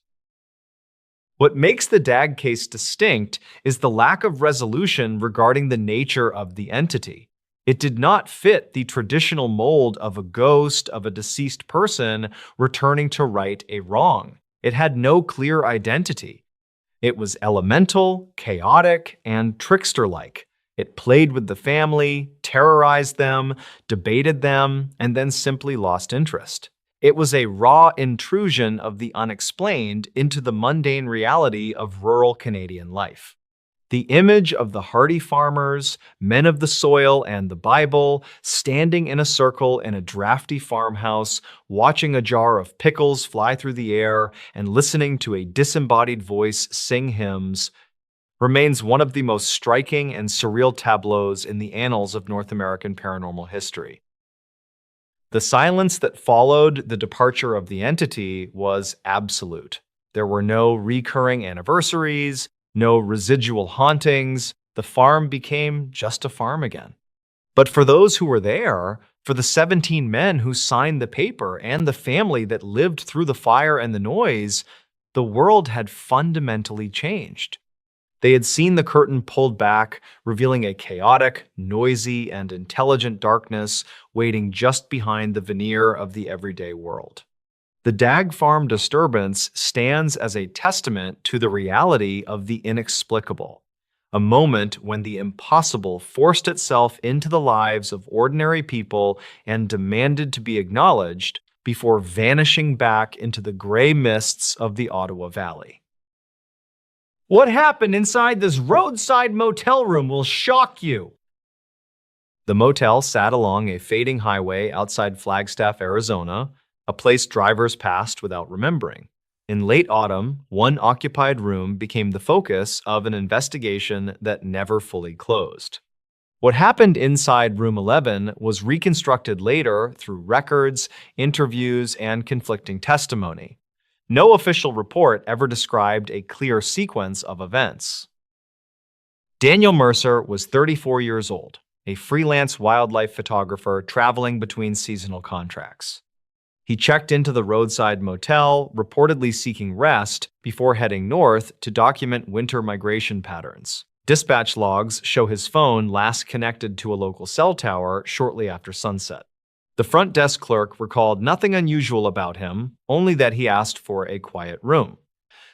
What makes the Dagg case distinct is the lack of resolution regarding the nature of the entity. It did not fit the traditional mold of a ghost of a deceased person returning to right a wrong. It had no clear identity. It was elemental, chaotic, and trickster-like. It played with the family, terrorized them, debated them, and then simply lost interest. It was a raw intrusion of the unexplained into the mundane reality of rural Canadian life. The image of the hardy farmers, men of the soil and the Bible, standing in a circle in a drafty farmhouse, watching a jar of pickles fly through the air and listening to a disembodied voice sing hymns, remains one of the most striking and surreal tableaus in the annals of North American paranormal history. The silence that followed the departure of the entity was absolute. There were no recurring anniversaries, no residual hauntings. The farm became just a farm again. But for those who were there, for the 17 men who signed the paper and the family that lived through the fire and the noise, the world had fundamentally changed. They had seen the curtain pulled back, revealing a chaotic, noisy, and intelligent darkness waiting just behind the veneer of the everyday world. The Dag Farm disturbance stands as a testament to the reality of the inexplicable, a moment when the impossible forced itself into the lives of ordinary people and demanded to be acknowledged before vanishing back into the gray mists of the Ottawa Valley. What happened inside this roadside motel room will shock you. The motel sat along a fading highway outside Flagstaff, Arizona, a place drivers passed without remembering. In late autumn, one occupied room became the focus of an investigation that never fully closed. What happened inside Room 11 was reconstructed later through records, interviews, and conflicting testimony. No official report ever described a clear sequence of events. Daniel Mercer was 34 years old, a freelance wildlife photographer traveling between seasonal contracts. He checked into the roadside motel, reportedly seeking rest, before heading north to document winter migration patterns. Dispatch logs show his phone last connected to a local cell tower shortly after sunset. The front desk clerk recalled nothing unusual about him, only that he asked for a quiet room.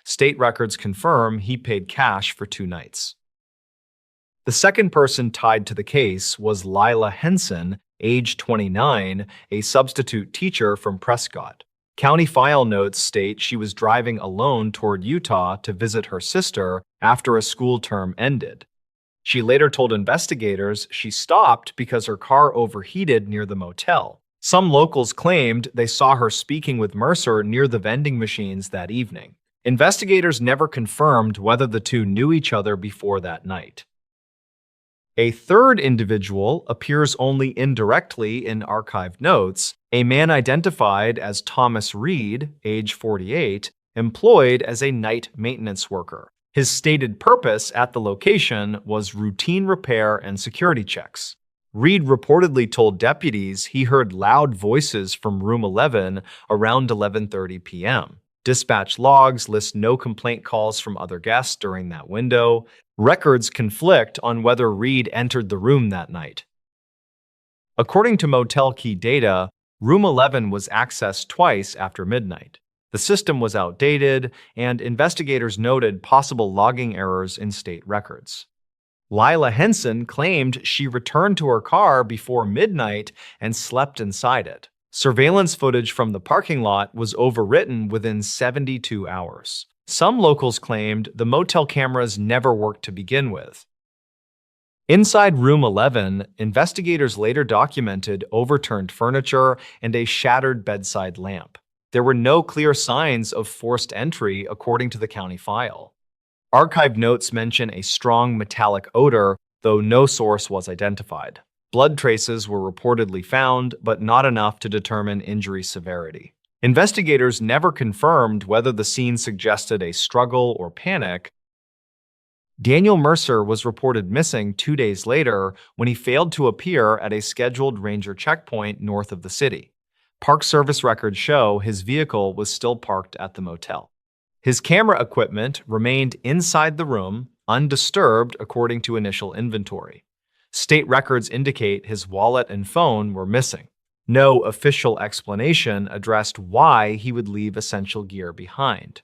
State records confirm he paid cash for 2 nights. The second person tied to the case was Lila Henson, age 29, a substitute teacher from Prescott. County file notes state she was driving alone toward Utah to visit her sister after a school term ended. She later told investigators she stopped because her car overheated near the motel. Some locals claimed they saw her speaking with Mercer near the vending machines that evening. Investigators never confirmed whether the two knew each other before that night. A third individual appears only indirectly in archived notes, a man identified as Thomas Reed, age 48, employed as a night maintenance worker. His stated purpose at the location was routine repair and security checks. Reed reportedly told deputies he heard loud voices from room 11 around 11:30 p.m. Dispatch logs list no complaint calls from other guests during that window. Records conflict on whether Reed entered the room that night. According to Motel Key data, room 11 was accessed twice after midnight. The system was outdated, and investigators noted possible logging errors in state records. Lila Henson claimed she returned to her car before midnight and slept inside it. Surveillance footage from the parking lot was overwritten within 72 hours. Some locals claimed the motel cameras never worked to begin with. Inside room 11, investigators later documented overturned furniture and a shattered bedside lamp. There were no clear signs of forced entry according to the county file. Archive notes mention a strong metallic odor, though no source was identified. Blood traces were reportedly found, but not enough to determine injury severity. Investigators never confirmed whether the scene suggested a struggle or panic. Daniel Mercer was reported missing 2 days later when he failed to appear at a scheduled ranger checkpoint north of the city. Park Service records show his vehicle was still parked at the motel. His camera equipment remained inside the room, undisturbed according to initial inventory. State records indicate his wallet and phone were missing. No official explanation addressed why he would leave essential gear behind.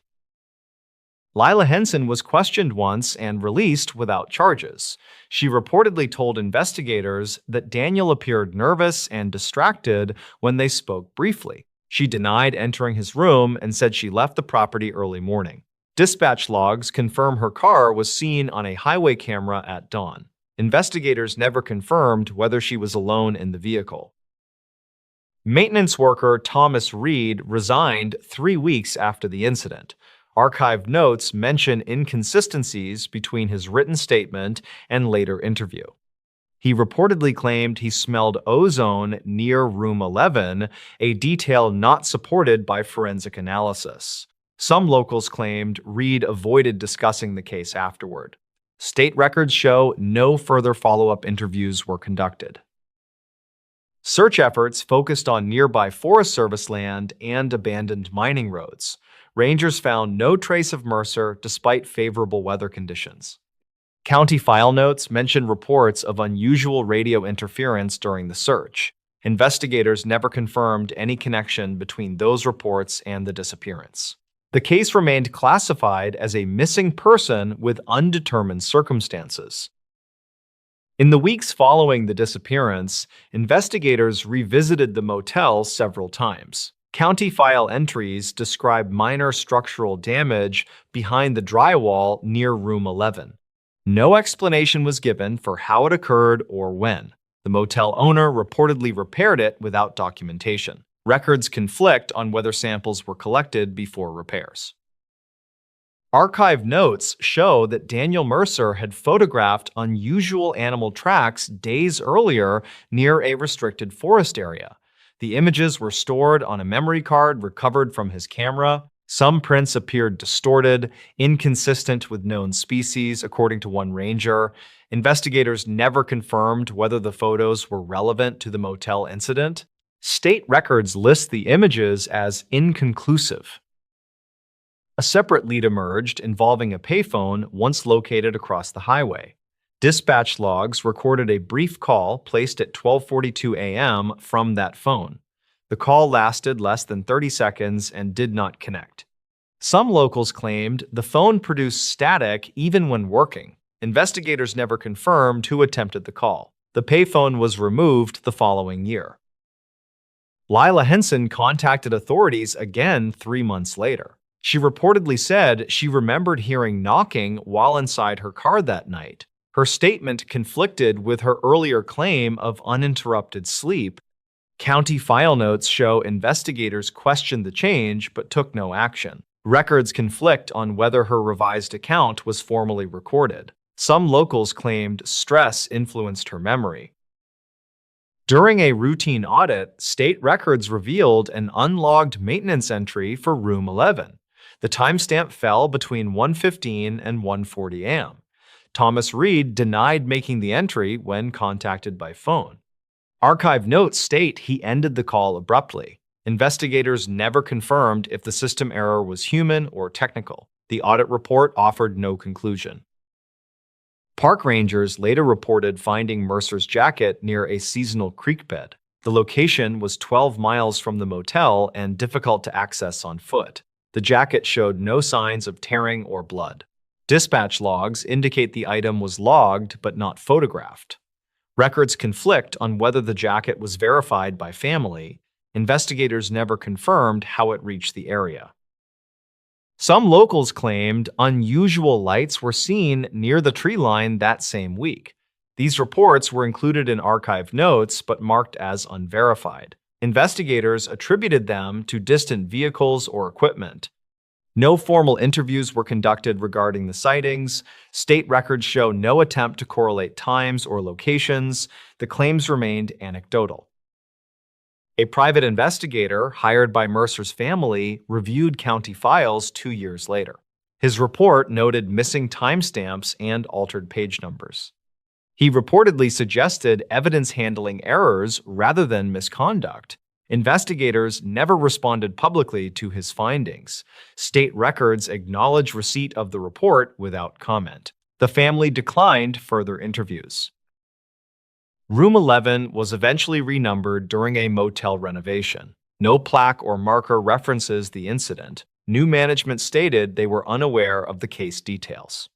Lila Henson was questioned once and released without charges. She reportedly told investigators that Daniel appeared nervous and distracted when they spoke briefly. She denied entering his room and said she left the property early morning. Dispatch logs confirm her car was seen on a highway camera at dawn. Investigators never confirmed whether she was alone in the vehicle. Maintenance worker Thomas Reed resigned 3 weeks after the incident. Archived notes mention inconsistencies between his written statement and later interview. He reportedly claimed he smelled ozone near room 11, a detail not supported by forensic analysis. Some locals claimed Reed avoided discussing the case afterward. State records show no further follow-up interviews were conducted. Search efforts focused on nearby Forest Service land and abandoned mining roads. Rangers found no trace of Mercer despite favorable weather conditions. County file notes mention reports of unusual radio interference during the search. Investigators never confirmed any connection between those reports and the disappearance. The case remained classified as a missing person with undetermined circumstances. In the weeks following the disappearance, investigators revisited the motel several times. County file entries describe minor structural damage behind the drywall near room 11. No explanation was given for how it occurred or when. The motel owner reportedly repaired it without documentation. Records conflict on whether samples were collected before repairs. Archive notes show that Daniel Mercer had photographed unusual animal tracks days earlier near a restricted forest area. The images were stored on a memory card recovered from his camera. Some prints appeared distorted, inconsistent with known species, according to one ranger. Investigators never confirmed whether the photos were relevant to the motel incident. State records list the images as inconclusive. A separate lead emerged involving a payphone once located across the highway. Dispatch logs recorded a brief call placed at 12:42 a.m. from that phone. The call lasted less than 30 seconds and did not connect. Some locals claimed the phone produced static even when working. Investigators never confirmed who attempted the call. The payphone was removed the following year. Lila Henson contacted authorities again 3 months later. She reportedly said she remembered hearing knocking while inside her car that night. Her statement conflicted with her earlier claim of uninterrupted sleep. County file notes show investigators questioned the change but took no action. Records conflict on whether her revised account was formally recorded. Some locals claimed stress influenced her memory. During a routine audit, state records revealed an unlogged maintenance entry for room 11. The timestamp fell between 1:15 and 1:40 a.m. Thomas Reed denied making the entry when contacted by phone. Archive notes state he ended the call abruptly. Investigators never confirmed if the system error was human or technical. The audit report offered no conclusion. Park rangers later reported finding Mercer's jacket near a seasonal creek bed. The location was 12 miles from the motel and difficult to access on foot. The jacket showed no signs of tearing or blood. Dispatch logs indicate the item was logged but not photographed. Records conflict on whether the jacket was verified by family. Investigators never confirmed how it reached the area. Some locals claimed unusual lights were seen near the tree line that same week. These reports were included in archive notes but marked as unverified. Investigators attributed them to distant vehicles or equipment. No formal interviews were conducted regarding the sightings. State records show no attempt to correlate times or locations. The claims remained anecdotal. A private investigator hired by Mercer's family reviewed county files 2 years later. His report noted missing timestamps and altered page numbers. He reportedly suggested evidence handling errors rather than misconduct. Investigators never responded publicly to his findings. State records acknowledge receipt of the report without comment. The family declined further interviews. Room 11 was eventually renumbered during a motel renovation. No plaque or marker references the incident. New management stated they were unaware of the case details.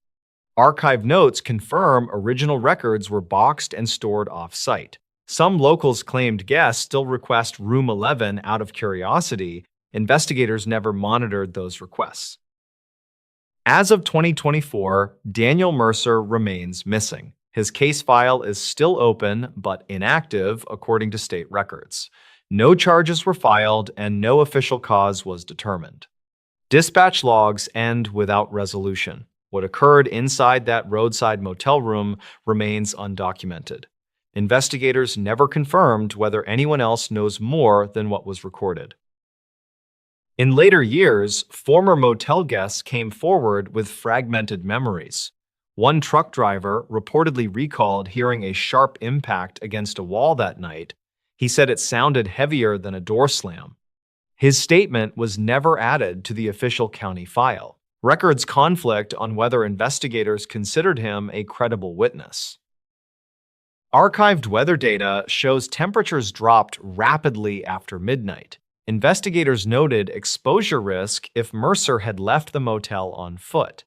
Archive notes confirm original records were boxed and stored off-site. Some locals claimed guests still request Room 11 out of curiosity. Investigators never monitored those requests. As of 2024, Daniel Mercer remains missing. His case file is still open but inactive, according to state records. No charges were filed and no official cause was determined. Dispatch logs end without resolution. What occurred inside that roadside motel room remains undocumented. Investigators never confirmed whether anyone else knows more than what was recorded. In later years, former motel guests came forward with fragmented memories. One truck driver reportedly recalled hearing a sharp impact against a wall that night. He said it sounded heavier than a door slam. His statement was never added to the official county file. Records conflict on whether investigators considered him a credible witness. Archived weather data shows temperatures dropped rapidly after midnight. Investigators noted exposure risk if Mercer had left the motel on foot.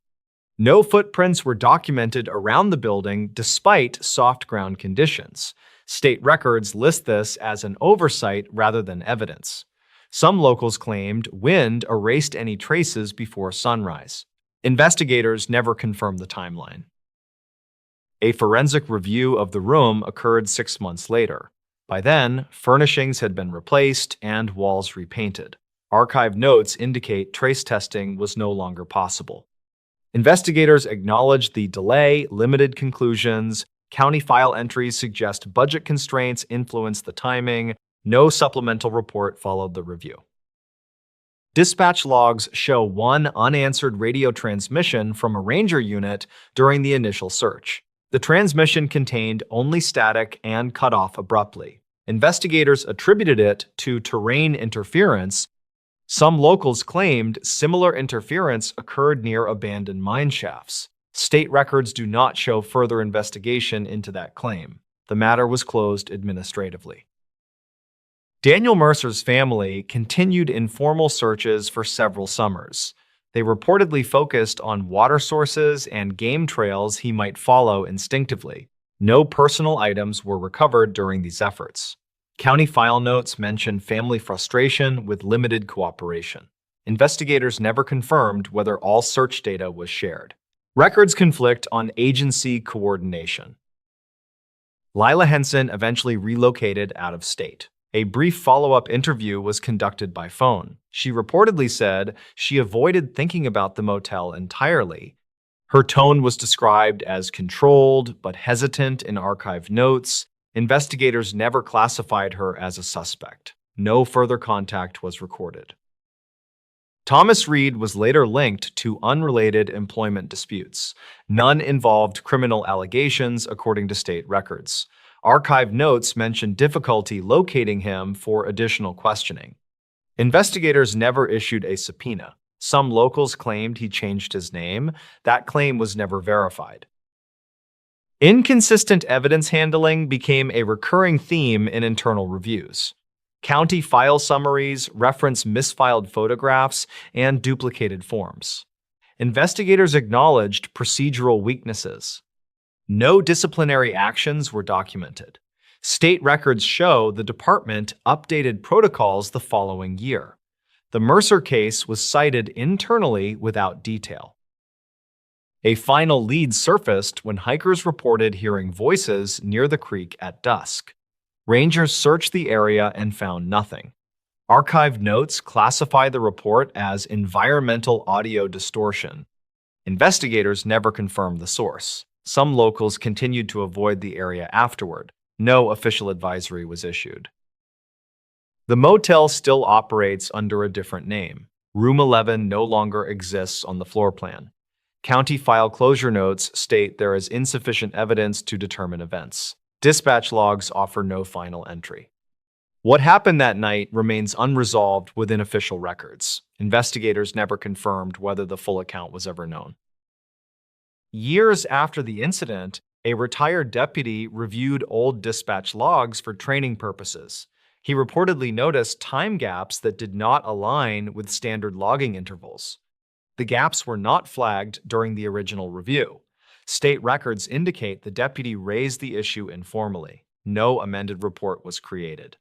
No footprints were documented around the building despite soft ground conditions. State records list this as an oversight rather than evidence. Some locals claimed wind erased any traces before sunrise. Investigators never confirmed the timeline. A forensic review of the room occurred 6 months later. By then, furnishings had been replaced and walls repainted. Archive notes indicate trace testing was no longer possible. Investigators acknowledged the delay, limited conclusions. County file entries suggest budget constraints influenced the timing. No supplemental report followed the review. Dispatch logs show one unanswered radio transmission from a ranger unit during the initial search. The transmission contained only static and cut off abruptly. Investigators attributed it to terrain interference. Some locals claimed similar interference occurred near abandoned mine shafts. State records do not show further investigation into that claim. The matter was closed administratively. Daniel Mercer's family continued informal searches for several summers. They reportedly focused on water sources and game trails he might follow instinctively. No personal items were recovered during these efforts. County file notes mention family frustration with limited cooperation. Investigators never confirmed whether all search data was shared. Records conflict on agency coordination. Lila Henson eventually relocated out of state. A brief follow-up interview was conducted by phone. She reportedly said she avoided thinking about the motel entirely. Her tone was described as controlled but hesitant in archived notes. Investigators never classified her as a suspect. No further contact was recorded. Thomas Reed was later linked to unrelated employment disputes. None involved criminal allegations, according to state records. Archive notes mention difficulty locating him for additional questioning. Investigators never issued a subpoena. Some locals claimed he changed his name. That claim was never verified. Inconsistent evidence handling became a recurring theme in internal reviews. County file summaries reference misfiled photographs and duplicated forms. Investigators acknowledged procedural weaknesses. No disciplinary actions were documented. State records show the department updated protocols the following year. The Mercer case was cited internally without detail. A final lead surfaced when hikers reported hearing voices near the creek at dusk. Rangers searched the area and found nothing. Archived notes classify the report as environmental audio distortion. Investigators never confirmed the source. Some locals continued to avoid the area afterward. No official advisory was issued. The motel still operates under a different name. Room 11 no longer exists on the floor plan. County file closure notes state there is insufficient evidence to determine events. Dispatch logs offer no final entry. What happened that night remains unresolved within official records. Investigators never confirmed whether the full account was ever known. Years after the incident, a retired deputy reviewed old dispatch logs for training purposes. He reportedly noticed time gaps that did not align with standard logging intervals. The gaps were not flagged during the original review. State records indicate the deputy raised the issue informally. No amended report was created.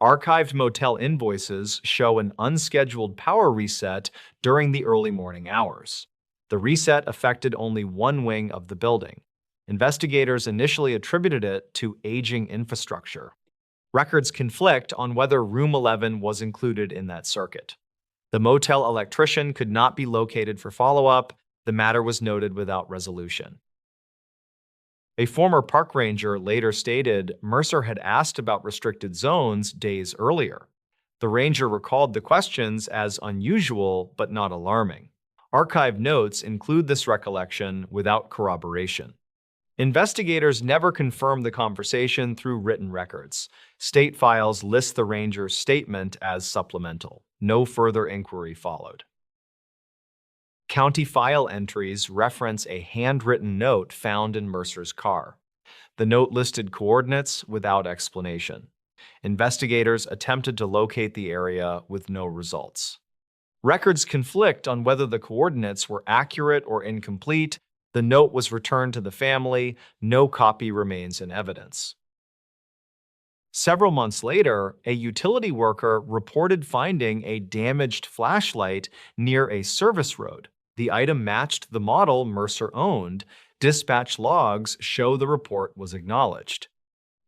Archived motel invoices show an unscheduled power reset during the early morning hours. The reset affected only one wing of the building. Investigators initially attributed it to aging infrastructure. Records conflict on whether Room 11 was included in that circuit. The motel electrician could not be located for follow-up. The matter was noted without resolution. A former park ranger later stated Mercer had asked about restricted zones days earlier. The ranger recalled the questions as unusual but not alarming. Archive notes include this recollection without corroboration. Investigators never confirmed the conversation through written records. State files list the ranger's statement as supplemental. No further inquiry followed. County file entries reference a handwritten note found in Mercer's car. The note listed coordinates without explanation. Investigators attempted to locate the area with no results. Records conflict on whether the coordinates were accurate or incomplete. The note was returned to the family. No copy remains in evidence. Several months later, a utility worker reported finding a damaged flashlight near a service road. The item matched the model Mercer owned. Dispatch logs show the report was acknowledged.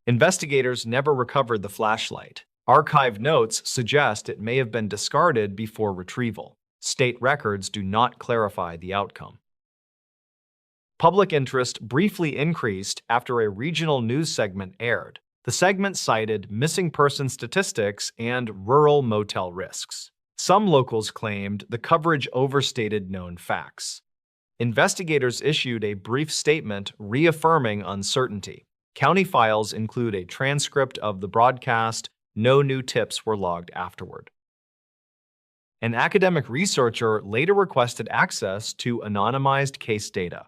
Investigators never recovered the flashlight. Archived notes suggest it may have been discarded before retrieval. State records do not clarify the outcome. Public interest briefly increased after a regional news segment aired. The segment cited missing person statistics and rural motel risks. Some locals claimed the coverage overstated known facts. Investigators issued a brief statement reaffirming uncertainty. County files include a transcript of the broadcast. No new tips were logged afterward. An academic researcher later requested access to anonymized case data.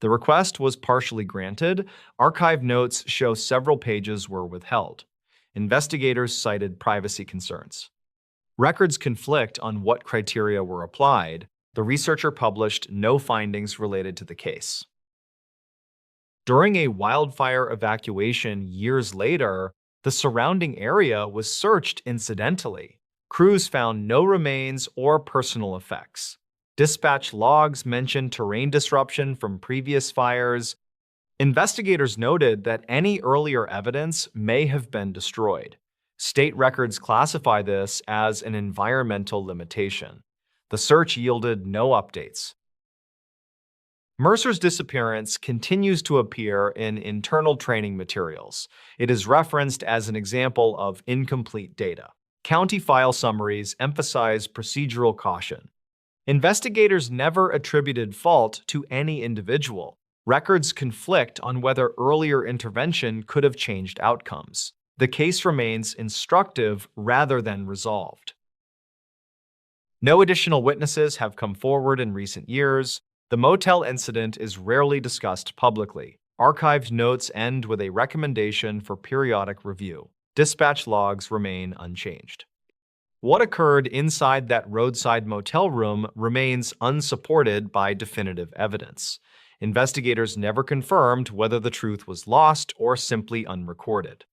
The request was partially granted. Archive notes show several pages were withheld. Investigators cited privacy concerns. Records conflict on what criteria were applied. The researcher published no findings related to the case. During a wildfire evacuation years later, the surrounding area was searched incidentally. Crews found no remains or personal effects. Dispatch logs mentioned terrain disruption from previous fires. Investigators noted that any earlier evidence may have been destroyed. State records classify this as an environmental limitation. The search yielded no updates. Mercer's disappearance continues to appear in internal training materials. It is referenced as an example of incomplete data. County file summaries emphasize procedural caution. Investigators never attributed fault to any individual. Records conflict on whether earlier intervention could have changed outcomes. The case remains instructive rather than resolved. No additional witnesses have come forward in recent years. The motel incident is rarely discussed publicly. Archived notes end with a recommendation for periodic review. Dispatch logs remain unchanged. What occurred inside that roadside motel room remains unsupported by definitive evidence. Investigators never confirmed whether the truth was lost or simply unrecorded.